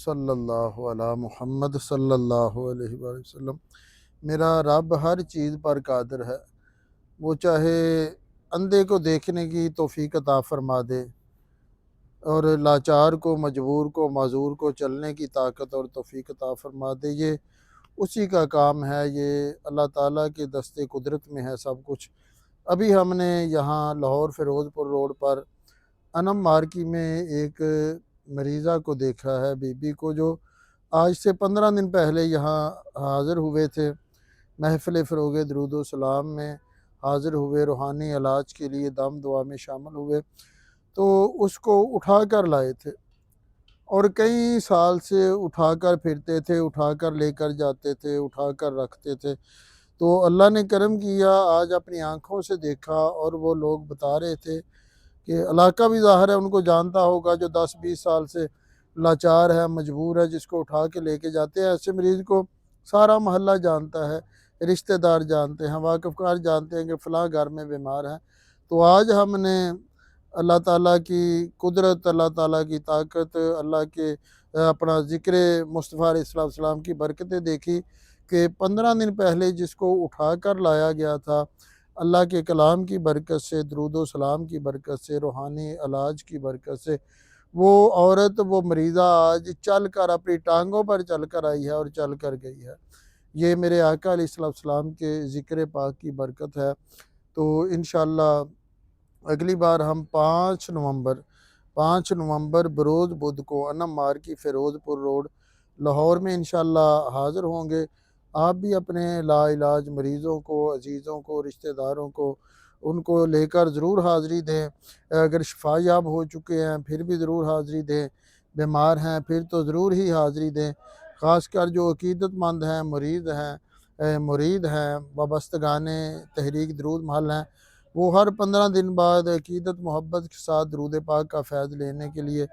صلی اللہ علی محمد صلی اللہ علیہ وآلہ وسلم۔ میرا رب ہر چیز پر قادر ہے، وہ چاہے اندھے کو دیکھنے کی توفیق عطا فرما دے اور لاچار کو، مجبور کو، معذور کو چلنے کی طاقت اور توفیق عطا فرما دے، یہ اسی کا کام ہے، یہ اللہ تعالیٰ کے دست قدرت میں ہے سب کچھ۔ ابھی ہم نے یہاں لاہور فیروز پور روڈ پر انم مارکی میں ایک مریضہ کو دیکھا ہے، بی بی کو، جو آج سے 15 دن پہلے یہاں حاضر ہوئے تھے، محفل فروغ درود و سلام میں حاضر ہوئے، روحانی علاج کے لیے دم دعا میں شامل ہوئے، تو اس کو اٹھا کر لائے تھے اور کئی سال سے اٹھا کر پھرتے تھے، اٹھا کر لے کر جاتے تھے، اٹھا کر رکھتے تھے، تو اللہ نے کرم کیا، آج اپنی آنکھوں سے دیکھا، اور وہ لوگ بتا رہے تھے کہ علاقہ بھی ظاہر ہے ان کو جانتا ہوگا، جو 10-20 سال سے لاچار ہے، مجبور ہے، جس کو اٹھا کے لے کے جاتے ہیں، ایسے مریض کو سارا محلہ جانتا ہے، رشتہ دار جانتے ہیں، واقف کار جانتے ہیں کہ فلاں گھر میں بیمار ہیں۔ تو آج ہم نے اللہ تعالیٰ کی قدرت، اللہ تعالیٰ کی طاقت، اللہ کے اپنا ذکر مصطفیٰ علیہ السلام کی برکتیں دیکھی کہ 15 دن پہلے جس کو اٹھا کر لایا گیا تھا، اللہ کے کلام کی برکت سے، درود و سلام کی برکت سے، روحانی علاج کی برکت سے، وہ عورت، وہ مریضہ آج چل کر، اپنی ٹانگوں پر چل کر آئی ہے اور چل کر گئی ہے۔ یہ میرے آقا علیہ السلام کے ذکر پاک کی برکت ہے۔ تو انشاءاللہ اگلی بار ہم 5 نومبر بروز بدھ کو انم مارکی فیروز پور روڈ لاہور میں انشاءاللہ حاضر ہوں گے۔ آپ بھی اپنے لا علاج مریضوں کو، عزیزوں کو، رشتہ داروں کو، ان کو لے کر ضرور حاضری دیں۔ اگر شفا یاب ہو چکے ہیں پھر بھی ضرور حاضری دیں، بیمار ہیں پھر تو ضرور ہی حاضری دیں، خاص کر جو عقیدت مند ہیں، مرید ہیں، وابستگان تحریک درود محل ہیں، وہ ہر 15 دن بعد عقیدت محبت کے ساتھ درود پاک کا فیض لینے کے لیے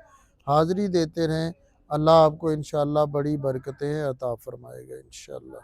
حاضری دیتے رہیں۔ اللہ آپ کو انشاءاللہ بڑی برکتیں عطا فرمائے گا انشاءاللہ۔